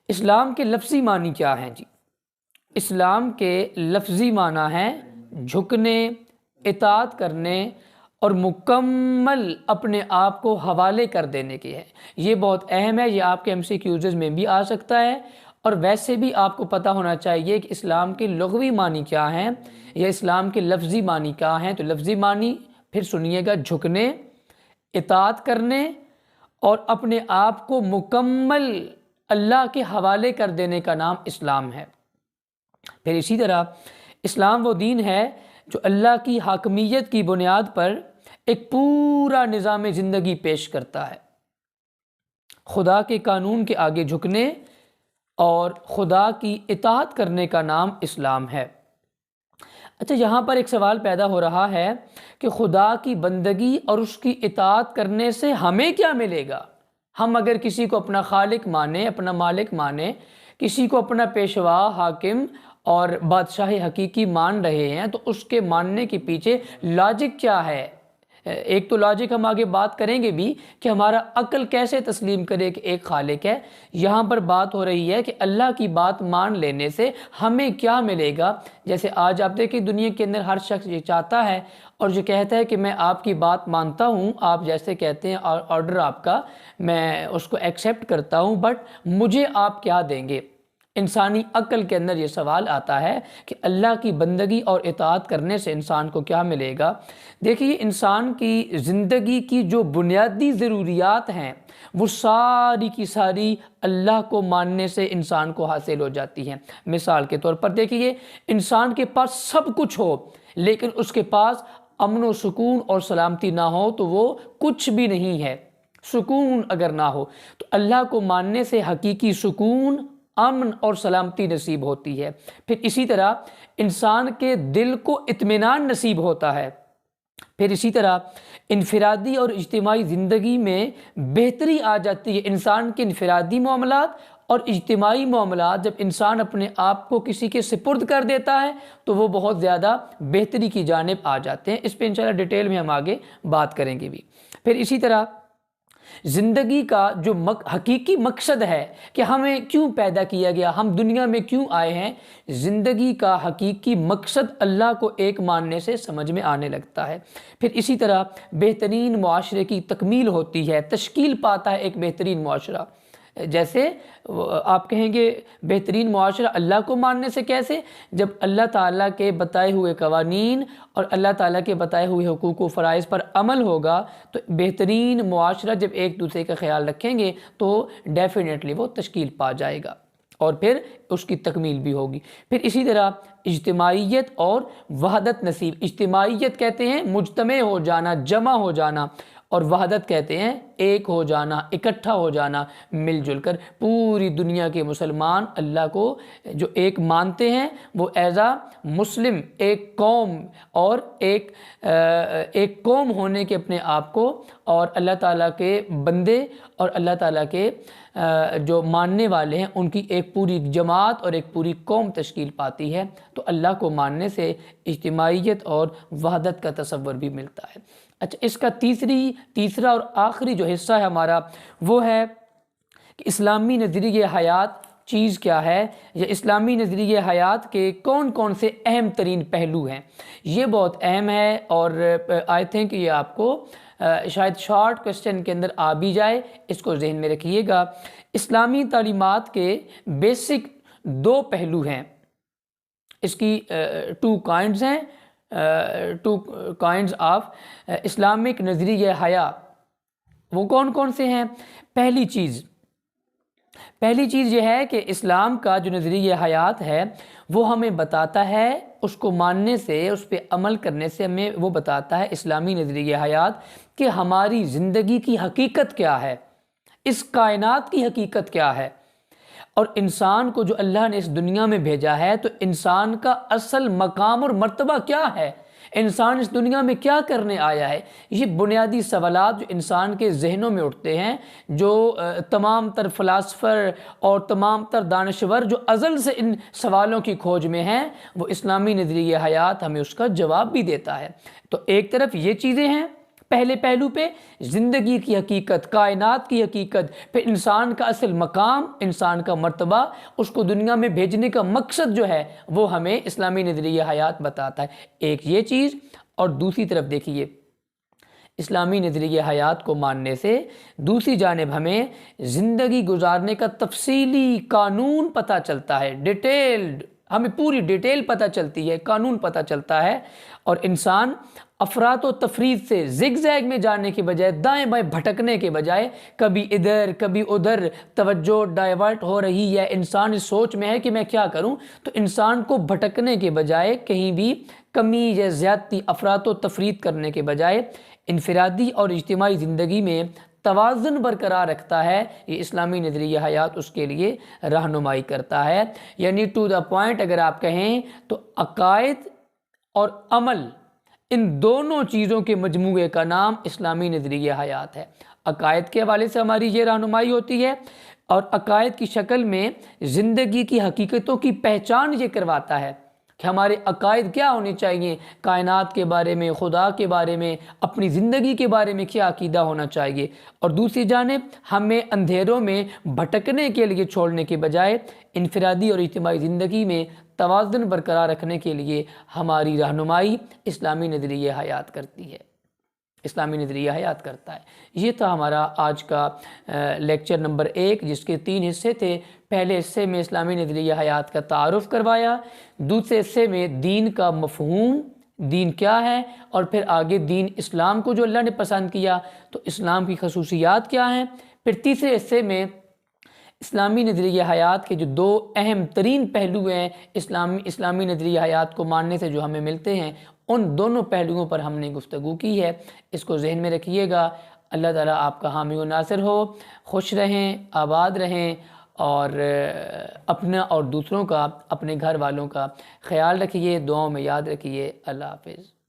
اسلام کے لفظی معنی کیا ہیں جی؟ اسلام کے لفظی معنی ہیں جھکنے، اطاعت کرنے اور مکمل اپنے آپ کو حوالے کر دینے کے ہیں۔ یہ بہت اہم ہے، یہ آپ کے MCQs میں بھی آ سکتا ہے، اور ویسے بھی آپ کو پتہ ہونا چاہیے کہ اسلام کے لغوی معنی کیا ہیں یا اسلام کے لفظی معنی کیا ہیں۔ تو لفظی معنی پھر سنیے گا، جھکنے، اطاعت کرنے اور اپنے آپ کو مکمل اللہ کے حوالے کر دینے کا نام اسلام ہے۔ پھر اسی طرح اسلام وہ دین ہے جو اللہ کی حاکمیت کی بنیاد پر ایک پورا نظام زندگی پیش کرتا ہے۔ خدا کے قانون کے آگے جھکنے اور خدا کی اطاعت کرنے کا نام اسلام ہے۔ اچھا، یہاں پر ایک سوال پیدا ہو رہا ہے کہ خدا کی بندگی اور اس کی اطاعت کرنے سے ہمیں کیا ملے گا؟ ہم اگر کسی کو اپنا خالق مانے، اپنا مالک مانے، کسی کو اپنا پیشوا، حاکم اور بادشاہ حقیقی مان رہے ہیں، تو اس کے ماننے کے پیچھے لاجک کیا ہے؟ ایک تو لاجک ہم آگے بات کریں گے بھی کہ ہمارا عقل کیسے تسلیم کرے کہ ایک خالق ہے۔ یہاں پر بات ہو رہی ہے کہ اللہ کی بات مان لینے سے ہمیں کیا ملے گا۔ جیسے آج آپ دیکھیں دنیا کے اندر ہر شخص یہ چاہتا ہے اور جو کہتا ہے کہ میں آپ کی بات مانتا ہوں، آپ جیسے کہتے ہیں آرڈر آپ کا میں اس کو ایکسیپٹ کرتا ہوں، بٹ مجھے آپ کیا دیں گے؟ انسانی عقل کے اندر یہ سوال آتا ہے کہ اللہ کی بندگی اور اطاعت کرنے سے انسان کو کیا ملے گا؟ دیکھیے، انسان کی زندگی کی جو بنیادی ضروریات ہیں وہ ساری کی ساری اللہ کو ماننے سے انسان کو حاصل ہو جاتی ہیں۔ مثال کے طور پر دیکھیے، انسان کے پاس سب کچھ ہو لیکن اس کے پاس امن و سکون اور سلامتی نہ ہو تو وہ کچھ بھی نہیں ہے۔ سکون اگر نہ ہو تو اللہ کو ماننے سے حقیقی سکون، امن اور سلامتی نصیب ہوتی ہے۔ پھر اسی طرح انسان کے دل کو اطمینان نصیب ہوتا ہے۔ پھر اسی طرح انفرادی اور اجتماعی زندگی میں بہتری آ جاتی ہے۔ انسان کے انفرادی معاملات اور اجتماعی معاملات جب انسان اپنے آپ کو کسی کے سپرد کر دیتا ہے تو وہ بہت زیادہ بہتری کی جانب آ جاتے ہیں۔ اس پہ انشاءاللہ ڈیٹیل میں ہم آگے بات کریں گے بھی۔ پھر اسی طرح زندگی کا جو حقیقی مقصد ہے کہ ہمیں کیوں پیدا کیا گیا، ہم دنیا میں کیوں آئے ہیں، زندگی کا حقیقی مقصد اللہ کو ایک ماننے سے سمجھ میں آنے لگتا ہے۔ پھر اسی طرح بہترین معاشرے کی تکمیل ہوتی ہے، تشکیل پاتا ہے ایک بہترین معاشرہ۔ جیسے آپ کہیں گے بہترین معاشرہ اللہ کو ماننے سے کیسے؟ جب اللہ تعالیٰ کے بتائے ہوئے قوانین اور اللہ تعالیٰ کے بتائے ہوئے حقوق و فرائض پر عمل ہوگا تو بہترین معاشرہ جب ایک دوسرے کا خیال رکھیں گے تو ڈیفینیٹلی وہ تشکیل پا جائے گا اور پھر اس کی تکمیل بھی ہوگی۔ پھر اسی طرح اجتماعیت اور وحدت نصیب۔ اجتماعیت کہتے ہیں مجتمع ہو جانا، جمع ہو جانا، اور وحدت کہتے ہیں ایک ہو جانا، اکٹھا ہو جانا، مل جل کر۔ پوری دنیا کے مسلمان اللہ کو جو ایک مانتے ہیں وہ ایز اے مسلم ایک قوم اور ایک قوم ہونے کے اپنے آپ کو، اور اللہ تعالیٰ کے بندے اور اللہ تعالیٰ کے جو ماننے والے ہیں ان کی ایک پوری جماعت اور ایک پوری قوم تشکیل پاتی ہے۔ تو اللہ کو ماننے سے اجتماعیت اور وحدت کا تصور بھی ملتا ہے۔ اچھا، اس کا تیسرا اور آخری جو حصہ ہے ہمارا وہ ہے کہ اسلامی نظریہ حیات چیز کیا ہے، یا اسلامی نظریہ حیات کے کون کون سے اہم ترین پہلو ہیں۔ یہ بہت اہم ہے اور آئی تھنک یہ آپ کو شاید شارٹ کوسچن کے اندر آ بھی جائے، اس کو ذہن میں رکھیے گا۔ اسلامی تعلیمات کے بیسک 2 پہلو ہیں، اس کی 2 کائنڈز ہیں، 2 کائنڈز آف اسلامک نظریہ حیا۔ وہ کون کون سے ہیں؟ پہلی چیز یہ ہے کہ اسلام کا جو نظریہ حیات ہے وہ ہمیں بتاتا ہے، اس کو ماننے سے، اس پہ عمل کرنے سے ہمیں وہ بتاتا ہے اسلامی نظریہ حیات کہ ہماری زندگی کی حقیقت کیا ہے، اس کائنات کی حقیقت کیا ہے، اور انسان کو جو اللہ نے اس دنیا میں بھیجا ہے تو انسان کا اصل مقام اور مرتبہ کیا ہے، انسان اس دنیا میں کیا کرنے آیا ہے۔ یہ بنیادی سوالات جو انسان کے ذہنوں میں اٹھتے ہیں، جو تمام تر فلاسفر اور تمام تر دانشور جو ازل سے ان سوالوں کی کھوج میں ہیں، وہ اسلامی نظریہ حیات ہمیں اس کا جواب بھی دیتا ہے۔ تو ایک طرف یہ چیزیں ہیں، پہلے پہلو پہ زندگی کی حقیقت، کائنات کی حقیقت، پھر انسان کا اصل مقام، انسان کا مرتبہ، اس کو دنیا میں بھیجنے کا مقصد جو ہے وہ ہمیں اسلامی نظریہ حیات بتاتا ہے۔ ایک یہ چیز، اور دوسری طرف دیکھیے اسلامی نظریہ حیات کو ماننے سے دوسری جانب ہمیں زندگی گزارنے کا تفصیلی قانون پتہ چلتا ہے، ڈیٹیلڈ، ہمیں پوری ڈیٹیل پتہ چلتی ہے، قانون پتہ چلتا ہے، اور انسان افراط و تفریط سے زگ زیگ میں جانے کے بجائے، دائیں بائیں بھٹکنے کے بجائے، کبھی ادھر کبھی ادھر توجہ ڈائیورٹ ہو رہی ہے، انسان اس سوچ میں ہے کہ میں کیا کروں، تو انسان کو بھٹکنے کے بجائے، کہیں بھی کمی یا زیادتی افراط و تفریط کرنے کے بجائے انفرادی اور اجتماعی زندگی میں توازن برقرار رکھتا ہے۔ یہ اسلامی نظریہ حیات اس کے لیے رہنمائی کرتا ہے۔ یعنی ٹو دا پوائنٹ اگر آپ کہیں تو عقائد اور عمل، ان دونوں چیزوں کے مجموعے کا نام اسلامی نظریہ حیات ہے۔ عقائد کے حوالے سے ہماری یہ رہنمائی ہوتی ہے، اور عقائد کی شکل میں زندگی کی حقیقتوں کی پہچان یہ کرواتا ہے کہ ہمارے عقائد کیا ہونے چاہیے، کائنات کے بارے میں، خدا کے بارے میں، اپنی زندگی کے بارے میں کیا عقیدہ ہونا چاہیے، اور دوسری جانب ہمیں اندھیروں میں بھٹکنے کے لیے چھوڑنے کے بجائے انفرادی اور اجتماعی زندگی میں توازن برقرار رکھنے کے لیے ہماری رہنمائی اسلامی نظریہ حیات کرتی ہے، اسلامی نظریہ حیات کرتا ہے۔ یہ تھا ہمارا آج کا لیکچر نمبر 1، جس کے 3 حصے تھے۔ پہلے حصے میں اسلامی نظریہ حیات کا تعارف کروایا، دوسرے حصے میں دین کا مفہوم، دین کیا ہے، اور پھر آگے دین اسلام کو جو اللہ نے پسند کیا تو اسلام کی خصوصیات کیا ہیں، پھر تیسرے حصے میں اسلامی نظریہ حیات کے جو 2 اہم ترین پہلو ہیں اسلامی نظریہ حیات کو ماننے سے جو ہمیں ملتے ہیں، ان دونوں پہلوؤں پر ہم نے گفتگو کی ہے۔ اس کو ذہن میں رکھیے گا۔ اللہ تعالیٰ آپ کا حامی و ناصر ہو۔ خوش رہیں، آباد رہیں، اور اپنا اور دوسروں کا، اپنے گھر والوں کا خیال رکھیے، دعاؤں میں یاد رکھیے۔ اللہ حافظ۔